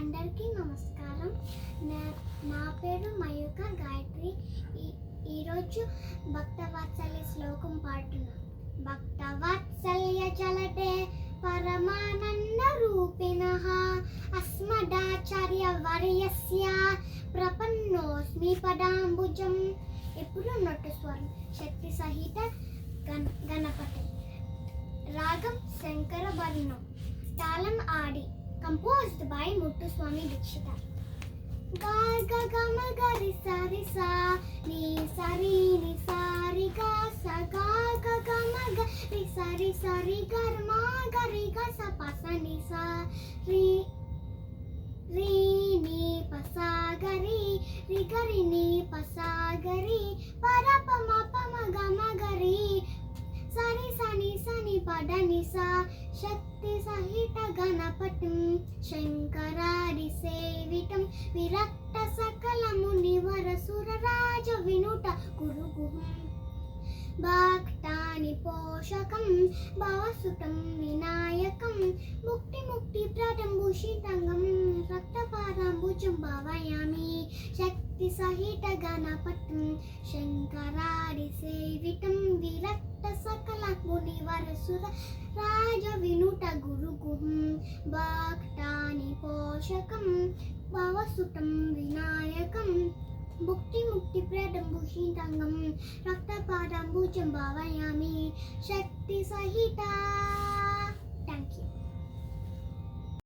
అందరికీ నమస్కారం. నా పేరు మయూక గాయత్రి. ఈరోజు భక్తవాత్సల్య శ్లోకం పాడుతున్నా. భక్తవాత్సల్య చలతే పరమానంద రూపిణః అస్మదాచార్య వర్యస్య ప్రపన్నోస్మి పదాంబుజం. ఎప్పుడు నొట్టు స్వరం శక్తి సహిత గణపతి. రాగం శంకర భరణం. తాళం ఆడి. Composed by Muthuswami Dikshita. Ga ga ga ma ga ri sa ni sa ri ga sa ga ga ga ma ga ri sa ga ma ga ri ga sa pa sa ni sa ri ni pa sa ga ri ga ri ni pa sa ga ri pa ra pa ma ga ri సని పదని సా శక్తి సహిత గణపతిం శంకరాది సేవితం విరక్త సకల మునివర సురరాజ వినుట గురుగుహం భక్తాని పోషకం భవసుతం వినాయకం ముక్తి ప్రదం భూషితంగం రక్తపాదాంబుజం భావయామి శక్తి సహిత గణపతిం శంకరాది సేవితం విరక్త సకల మునివర సుర రాజ వినుట గురుగుహం భక్తాని పోషకం భవసుతం వినాయకం ముక్తి ప్రదం భూషితంగం రక్తపాదాంబుజం భావయామి శక్తి సహిత. Thank you.